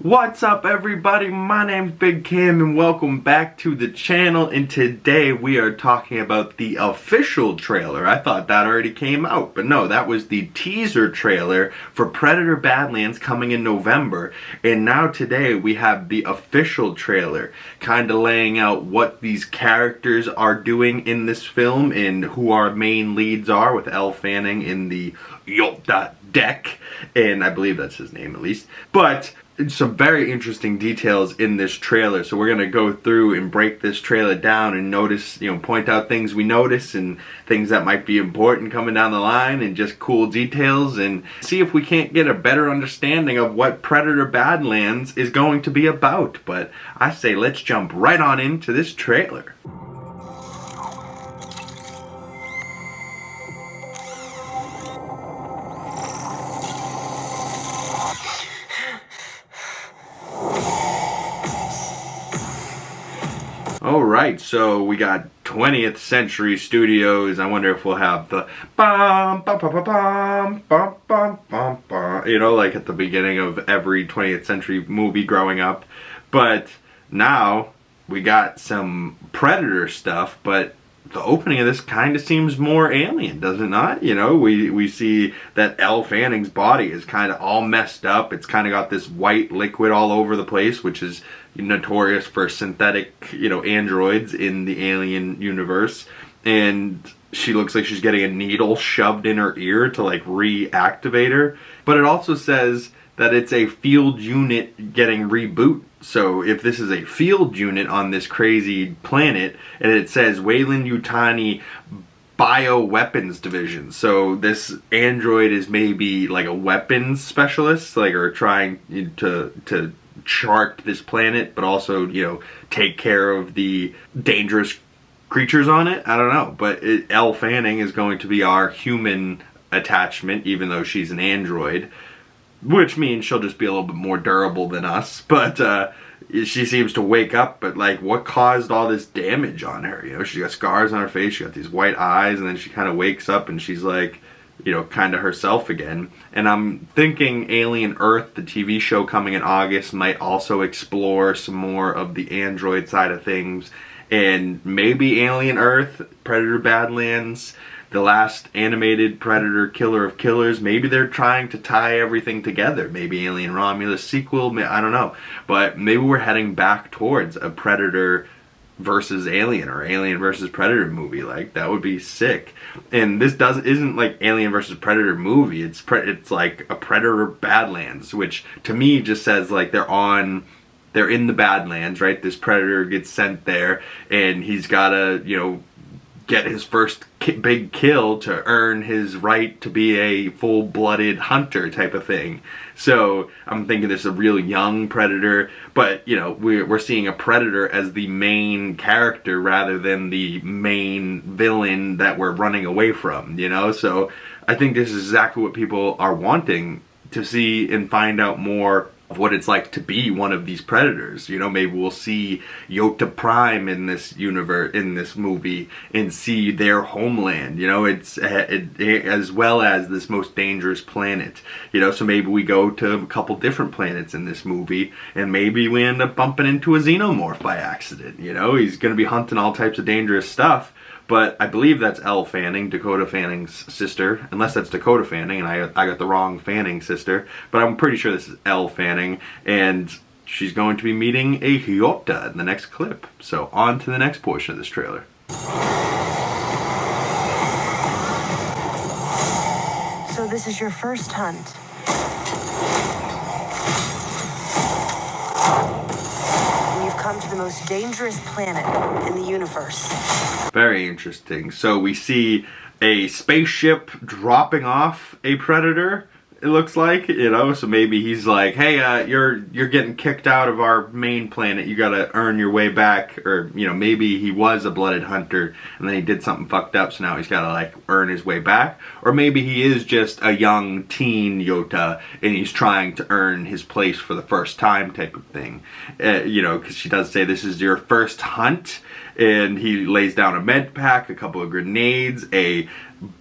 What's up everybody, my name's Big Cam and welcome back to the channel, and today we are talking about the official trailer. I thought that already came out, but no, that was the teaser trailer for Predator Badlands coming in November, and now today we have the official trailer, kind of laying out what these characters are doing in this film and who our main leads are, with Elle Fanning in the Yota deck, and I believe that's his name at least, but some very interesting details in this trailer. So we're gonna go through and break this trailer down and notice, point out things we notice and things that might be important coming down the line and just cool details, and see if we can't get a better understanding of what Predator Badlands is going to be about. But I say let's jump right on into this trailer. Alright, so we got 20th Century Studios. I wonder if we'll have the bum, bum, bum, bum, bum, bum, bum, bum, bum, like at the beginning of every 20th century movie growing up. But now we got some Predator stuff, but the opening of this kind of seems more alien, does it not? We see that Elle Fanning's body is kind of all messed up. It's kind of got this white liquid all over the place, which is notorious for synthetic, androids in the alien universe. And she looks like she's getting a needle shoved in her ear to reactivate her. But it also says that it's a field unit getting reboot. So if this is a field unit on this crazy planet, and it says Weyland-Yutani Bioweapons Division, so this android is maybe like a weapons specialist, or trying to chart this planet, but also take care of the dangerous creatures on it. I don't know, but Elle Fanning is going to be our human attachment, even though she's an android. Which means she'll just be a little bit more durable than us, but she seems to wake up, but what caused all this damage on her? She's got scars on her face, she got these white eyes, and then she kind of wakes up and she's kind of herself again. And I'm thinking Alien Earth, the TV show coming in August, might also explore some more of the android side of things. And maybe Alien Earth, Predator Badlands, the last animated Predator Killer of Killers, maybe they're trying to tie everything together. Maybe Alien Romulus sequel, I don't know. But maybe we're heading back towards a Predator versus Alien, or Alien versus Predator movie. That would be sick. And this isn't like Alien versus Predator movie. It's like a Predator Badlands, which to me just says they're in the Badlands, right? This Predator gets sent there, and he's gotta, get his first big kill to earn his right to be a full-blooded hunter type of thing. So I'm thinking this is a real young Predator, but we're seeing a Predator as the main character rather than the main villain that we're running away from, So I think this is exactly what people are wanting to see and find out more of what it's like to be one of these predators. Maybe we'll see Yota Prime in this universe, in this movie, and see their homeland. It's as well as this most dangerous planet. So maybe we go to a couple different planets in this movie, and maybe we end up bumping into a xenomorph by accident. He's going to be hunting all types of dangerous stuff. But I believe that's Elle Fanning, Dakota Fanning's sister. Unless that's Dakota Fanning, and I got the wrong Fanning sister. But I'm pretty sure this is Elle Fanning, and she's going to be meeting a Yota in the next clip. So on to the next portion of this trailer. So this is your first hunt. You've come to the most dangerous planet in the universe. Very interesting. So we see a spaceship dropping off a Predator, it looks like, so maybe he's like, hey, you're getting kicked out of our main planet, you gotta earn your way back. Or, maybe he was a blooded hunter and then he did something fucked up, so now he's gotta earn his way back. Or maybe he is just a young teen Yota and he's trying to earn his place for the first time type of thing. Because she does say this is your first hunt, and he lays down a med pack, a couple of grenades, a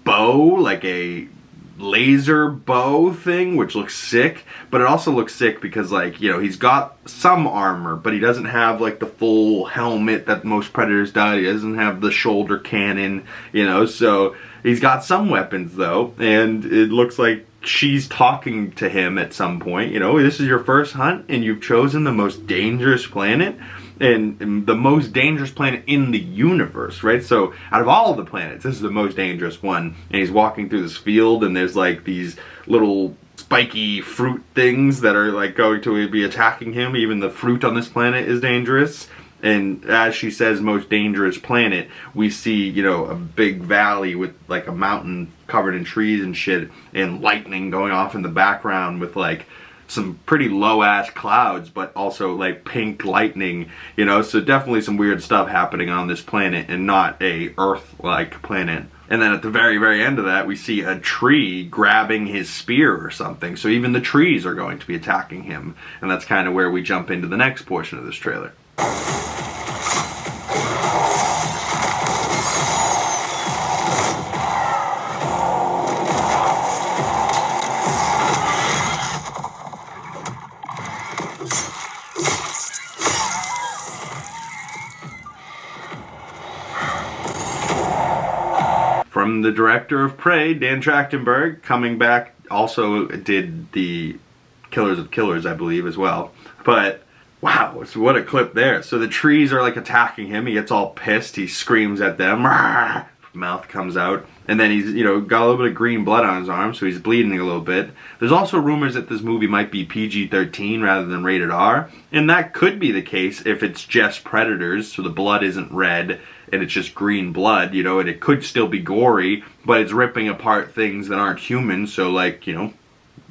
bow, like a laser bow thing, which looks sick, but it also looks sick because, like, you know, he's got some armor, but he doesn't have like the full helmet that most Predators do. He doesn't have the shoulder cannon, you know, so he's got some weapons though, and it looks like she's talking to him at some point. You know, this is your first hunt and you've chosen the most dangerous planet, and the most dangerous planet in the universe, right? So out of all the planets, this is the most dangerous one. And he's walking through this field and there's like these little spiky fruit things that are like going to be attacking him. Even the fruit on this planet is dangerous. And as she says, most dangerous planet, we see, you know, a big valley with like a mountain covered in trees and shit, and lightning going off in the background with like some pretty low ass clouds, but also like pink lightning, you know, so definitely some weird stuff happening on this planet and not a Earth-like planet. And then at the very, very end of that, we see a tree grabbing his spear or something, so even the trees are going to be attacking him, and that's kind of where we jump into the next portion of this trailer. From the director of Prey, Dan Tractenberg, coming back, also did the Killers of Killers, I believe, as well. But wow, so what a clip there. So the trees are like attacking him. He gets all pissed. He screams at them. Rawr! Mouth comes out. And then he's, you know, got a little bit of green blood on his arm, so he's bleeding a little bit. There's also rumors that this movie might be PG-13 rather than rated R. And that could be the case if it's just Predators, so the blood isn't red and it's just green blood, you know, and it could still be gory, but it's ripping apart things that aren't human, so like, you know,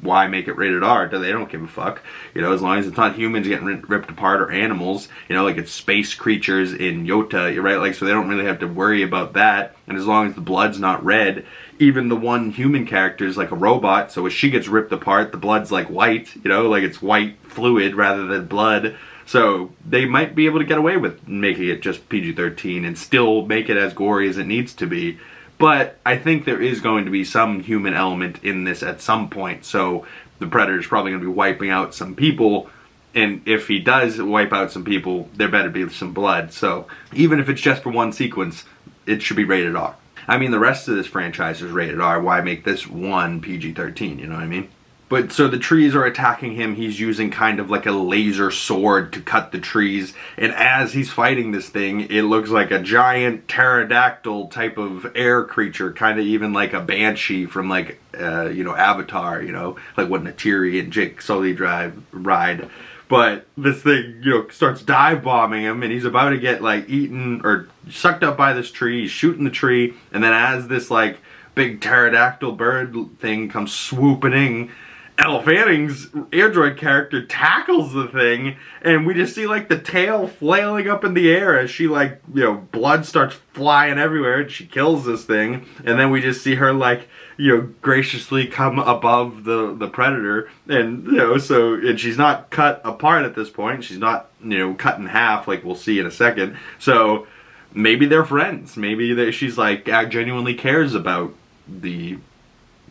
why make it rated R? They don't give a fuck, you know, as long as it's not humans getting ripped apart or animals, you know, like it's space creatures in Yota, right? Like, so they don't really have to worry about that, and as long as the blood's not red, even the one human character is like a robot, so as she gets ripped apart, the blood's like white, you know, like it's white fluid rather than blood. So they might be able to get away with making it just PG-13 and still make it as gory as it needs to be. But I think there is going to be some human element in this at some point. So the Predator's probably going to be wiping out some people. And if he does wipe out some people, there better be some blood. So even if it's just for one sequence, it should be rated R. I mean, the rest of this franchise is rated R. Why make this one PG-13? You know what I mean? But so the trees are attacking him. He's using kind of like a laser sword to cut the trees. And as he's fighting this thing, it looks like a giant pterodactyl type of air creature. Kind of even like a banshee from like, you know, Avatar, you know, like what Neytiri and Jake Sully ride. But this thing, you know, starts dive bombing him, and he's about to get like eaten or sucked up by this tree. He's shooting the tree. And then as this like big pterodactyl bird thing comes swooping in, Elle Fanning's android character tackles the thing, and we just see like the tail flailing up in the air as she, like, you know, blood starts flying everywhere and she kills this thing. And then we just see her, like, you know, graciously come above the Predator, and, you know, so, and she's not cut apart at this point. She's not, you know, cut in half like we'll see in a second. So maybe they're friends. Maybe she's like genuinely cares about the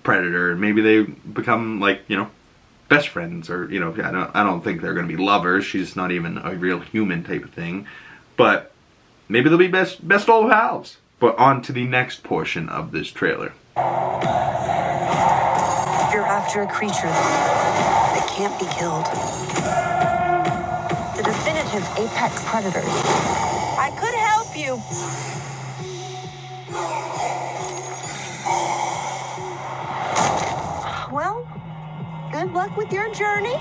Predator. Maybe they become, like, you know, best friends, or, you know, I don't think they're gonna be lovers. She's not even a real human type of thing, but maybe they'll be best old pals. But on to the next portion of this trailer. If you're after a creature that can't be killed, the definitive apex predator, I could help you. Well, good luck with your journey.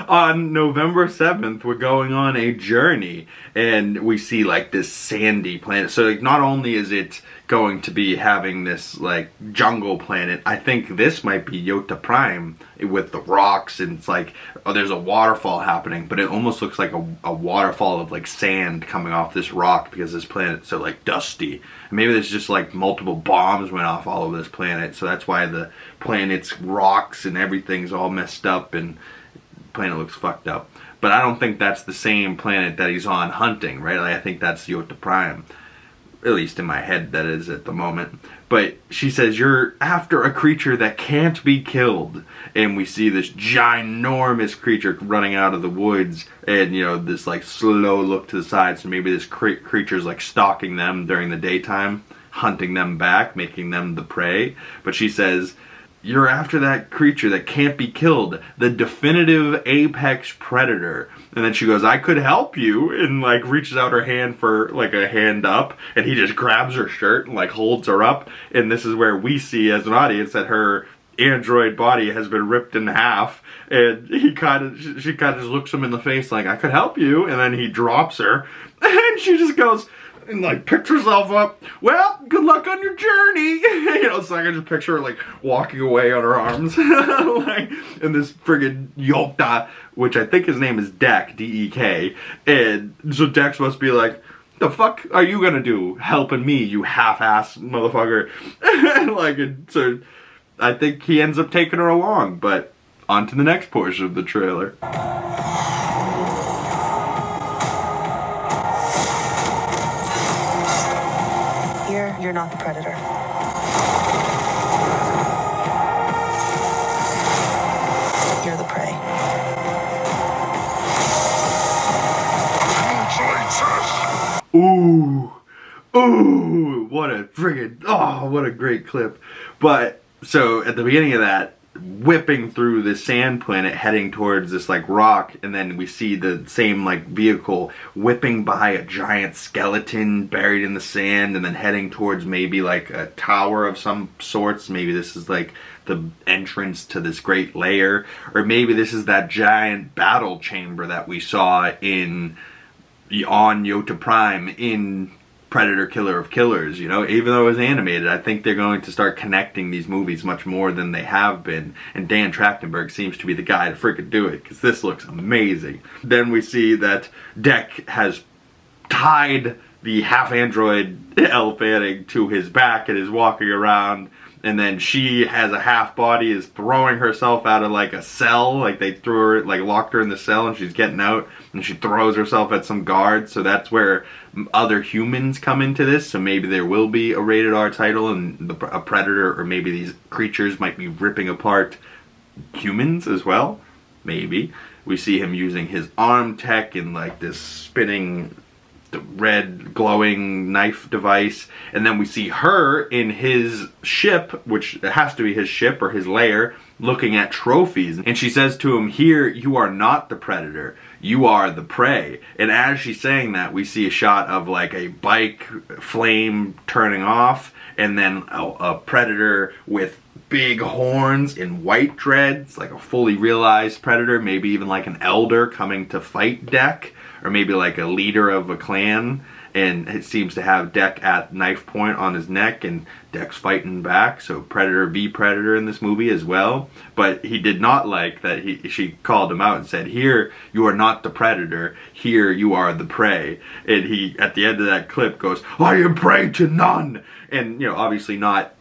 On November 7th, we're going on a journey, and we see like this sandy planet. So like, not only is it going to be having this like jungle planet, I think this might be Yota Prime with the rocks, and it's like, oh, there's a waterfall happening, but it almost looks like a waterfall of like sand coming off this rock because this planet's so like dusty. Maybe there's just like multiple bombs went off all over this planet, so that's why the planet's rocks and everything's all messed up and the planet looks fucked up. But I don't think that's the same planet that he's on hunting, right? Like, I think that's Yota Prime. At least in my head, that is at the moment. But she says, you're after a creature that can't be killed. And we see this ginormous creature running out of the woods. And, you know, this, like, slow look to the side. So maybe this creature's, like, stalking them during the daytime, hunting them back, making them the prey. But she says, you're after that creature that can't be killed, the definitive apex predator. And then she goes, I could help you, and like reaches out her hand for like a hand up, and he just grabs her shirt and like holds her up. And this is where we see as an audience that her android body has been ripped in half, and she kind of just looks him in the face like, I could help you. And then he drops her, and she just goes and like picks herself up. Well, good luck on your journey. You know, so I can just picture her like walking away on her arms. Like, and this friggin' Yota, which I think his name is Dek, D-E-K. And so Dex must be like, the fuck are you gonna do helping me, you half-ass motherfucker? Like, and so I think he ends up taking her along, but on to the next portion of the trailer. You're not the predator. You're the prey. Ooh. Ooh. What a friggin', oh, what a great clip. But, so, at the beginning of that, whipping through this sand planet heading towards this like rock, and then we see the same like vehicle whipping by a giant skeleton buried in the sand, and then heading towards maybe like a tower of some sorts. Maybe this is like the entrance to this great lair, or maybe this is that giant battle chamber that we saw on Yota Prime in Predator Killer of Killers. You know, even though it was animated, I think they're going to start connecting these movies much more than they have been, and Dan Tractenberg seems to be the guy to freaking do it, because this looks amazing. Then we see that Dek has tied the half-android Elle Fanning to his back and is walking around, and then she has a half-body, is throwing herself out of like a cell, like they threw her, like locked her in the cell, and she's getting out, and she throws herself at some guards. So that's where other humans come into this, so maybe there will be a rated R title, and a predator, or maybe these creatures might be ripping apart humans as well. Maybe. We see him using his arm tech and like this spinning red glowing knife device, and then we see her in his ship, which has to be his ship or his lair, looking at trophies, and she says to him, here, you are not the predator, you are the prey. And as she's saying that, we see a shot of like a bike flame turning off, and then a predator with big horns and white dreads, like a fully realized predator, maybe even like an elder coming to fight Dek, or maybe like a leader of a clan, and it seems to have Dek at knife point on his neck, and Dek's fighting back, so Predator v Predator in this movie as well. But he did not like that she called him out and said, here, you are not the predator, here you are the prey. And he, at the end of that clip, goes, I am prey to none! And, you know, obviously not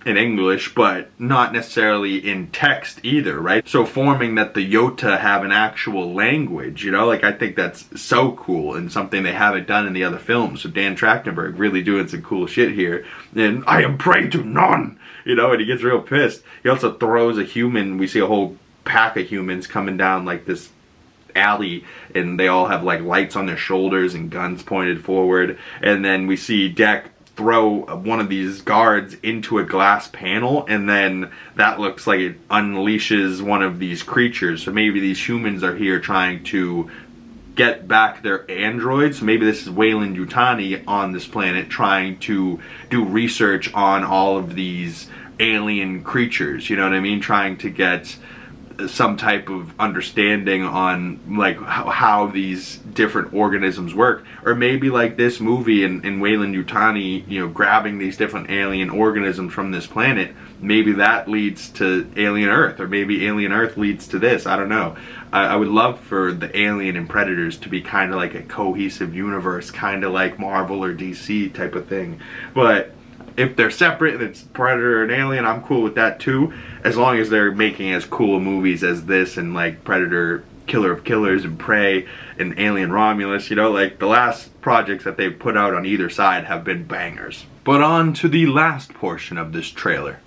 in English, but not necessarily in text either, right? So forming that the Yota have an actual language, you know, like I think that's so cool and something they haven't done in the other films. So Dan Trachtenberg really doing some cool shit here. And I am prey to none, you know, and he gets real pissed. He also throws a human, we see a whole pack of humans coming down like this alley, and they all have like lights on their shoulders and guns pointed forward, and then we see Dek throw one of these guards into a glass panel, and then that looks like it unleashes one of these creatures. So maybe these humans are here trying to get back their androids. So maybe this is Weyland Yutani on this planet trying to do research on all of these alien creatures, you know what I mean? Trying to get some type of understanding on like how these different organisms work. Or maybe like this movie in Weyland Yutani, you know, grabbing these different alien organisms from this planet, maybe that leads to Alien Earth, or maybe Alien Earth leads to this. I don't know. I would love for the Alien and Predators to be kind of like a cohesive universe, kind of like Marvel or DC type of thing. But if they're separate and it's Predator and Alien, I'm cool with that too, as long as they're making as cool movies as this and like Predator Killer of Killers and Prey and Alien Romulus, you know, like the last projects that they've put out on either side have been bangers. But on to the last portion of this trailer.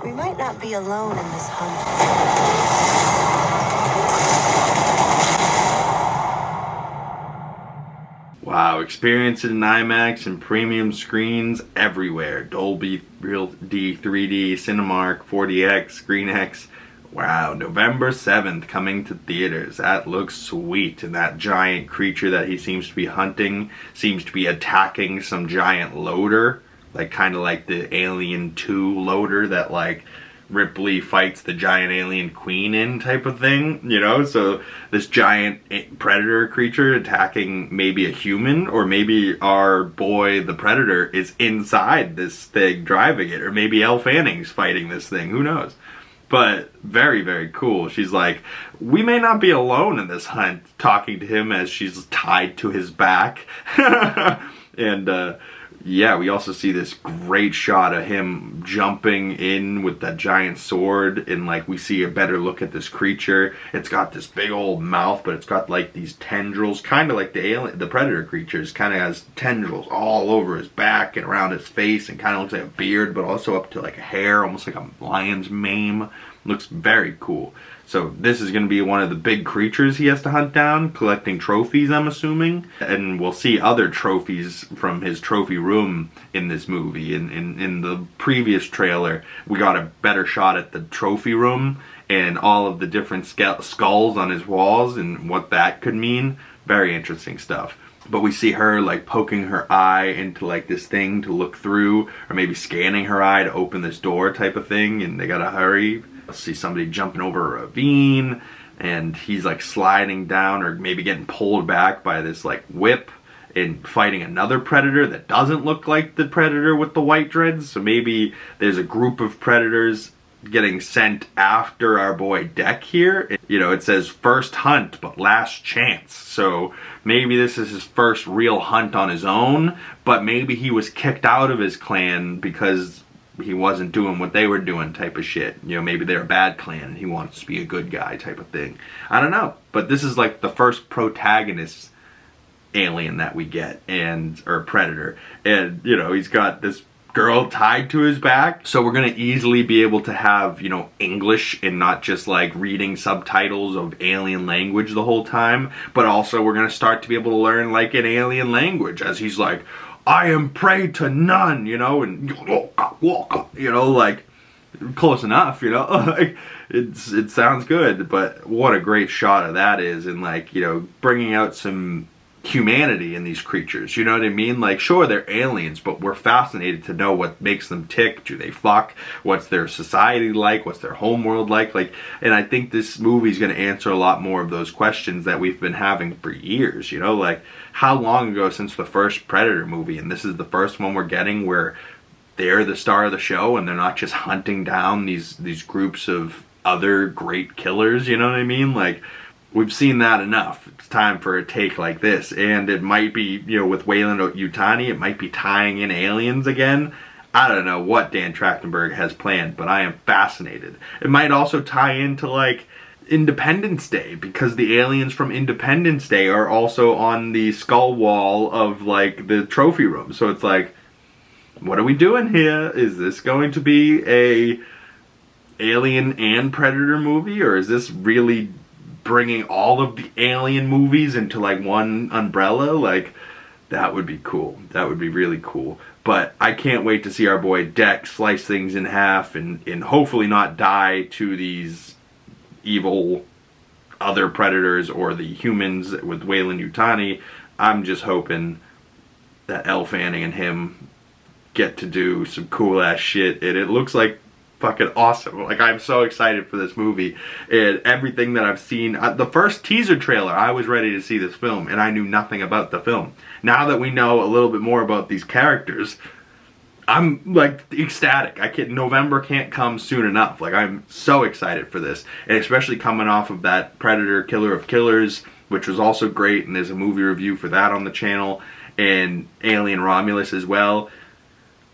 We might not be alone in this hunt. Wow, experience it in IMAX and premium screens everywhere. Dolby, Real D, 3D, Cinemark, 4DX, ScreenX. Wow, November 7th coming to theaters. That looks sweet. And that giant creature that he seems to be hunting seems to be attacking some giant loader. Like kind of like the Alien 2 loader that like Ripley fights the giant alien queen in type of thing, you know? So this giant predator creature attacking maybe a human, or maybe our boy the predator is inside this thing driving it, or maybe Elle Fanning's fighting this thing, who knows? But very, very cool. She's like, we may not be alone in this hunt, talking to him as she's tied to his back. And yeah, we also see this great shot of him jumping in with that giant sword, and like we see a better look at this creature. It's got this big old mouth, but it's got like these tendrils, kind of like the predator creatures, kind of has tendrils all over his back and around his face, and kind of looks like a beard, but also up to like a hair, almost like a lion's mane. Looks very cool. So this is going to be one of the big creatures he has to hunt down, collecting trophies, I'm assuming. And we'll see other trophies from his trophy room in this movie. In the previous trailer, we got a better shot at the trophy room and all of the different skulls on his walls and what that could mean. Very interesting stuff. But we see her like poking her eye into like this thing to look through, or maybe scanning her eye to open this door type of thing, and they gotta hurry. See somebody jumping over a ravine, and he's like sliding down or maybe getting pulled back by this like whip and fighting another predator that doesn't look like the predator with the white dreads. So maybe there's a group of predators getting sent after our boy Deck here. You know, it says first hunt but last chance. So maybe this is his first real hunt on his own, but maybe he was kicked out of his clan because he wasn't doing what they were doing type of shit. You know, maybe they're a bad clan and he wants to be a good guy type of thing. I don't know. But this is like the first protagonist alien that we get, or predator. And, you know, he's got this girl tied to his back. So we're going to easily be able to have, you know, English and not just like reading subtitles of alien language the whole time. But also we're going to start to be able to learn like an alien language as he's like, I am prey to none, you know, and you know, like close enough, you know, like it sounds good, but what a great shot of that is, and like, you know, bringing out some humanity in these creatures, you know what I mean? Like, sure, they're aliens, but we're fascinated to know what makes them tick. Do they fuck? What's their society like? What's their homeworld like? Like, and I think this movie's going to answer a lot more of those questions that we've been having for years, you know? Like, how long ago since the first Predator movie, and this is the first one we're getting where they're the star of the show and they're not just hunting down these groups of other great killers, you know what I mean? Like, we've seen that enough. It's time for a take like this. And it might be, you know, with Weyland-Yutani, it might be tying in aliens again. I don't know what Dan Tractenberg has planned, but I am fascinated. It might also tie into, like, Independence Day, because the aliens from Independence Day are also on the skull wall of, like, the trophy room. So it's like, what are we doing here? Is this going to be a Alien and Predator movie, or is this really bringing all of the Alien movies into like one umbrella? Like, that would be cool. That would be really cool. But I can't wait to see our boy Deck slice things in half and hopefully not die to these evil other predators or the humans with Weyland-Yutani. I'm just hoping that Elle Fanning and him get to do some cool ass shit, and it looks like fucking awesome. Like, I'm so excited for this movie, and everything that I've seen. The first teaser trailer, I was ready to see this film, and I knew nothing about the film. Now that we know a little bit more about these characters, I'm like ecstatic. November can't come soon enough. Like, I'm so excited for this, and especially coming off of that Predator Killer of Killers, which was also great, and there's a movie review for that on the channel, and Alien Romulus as well.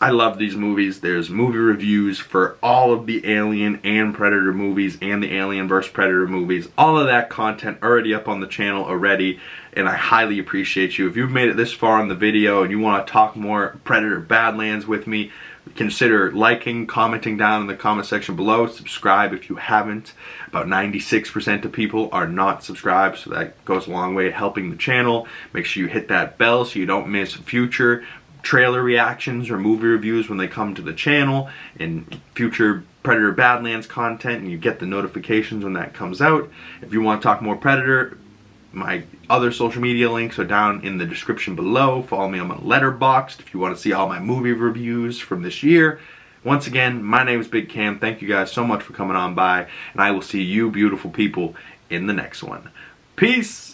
I love these movies. There's movie reviews for all of the Alien and Predator movies and the Alien vs. Predator movies. All of that content already up on the channel already, and I highly appreciate you. If you've made it this far in the video and you want to talk more Predator Badlands with me, consider liking, commenting down in the comment section below. Subscribe if you haven't. About 96% of people are not subscribed, so that goes a long way helping the channel. Make sure you hit that bell so you don't miss future trailer reactions or movie reviews when they come to the channel, and future Predator Badlands content, and you get the notifications when that comes out. If you want to talk more Predator, my other social media links are down in the description below. Follow me on my Letterboxd if you want to see all my movie reviews from this year. Once again, my name is Big Cam. Thank you guys so much for coming on by, and I will see you beautiful people in the next one. Peace!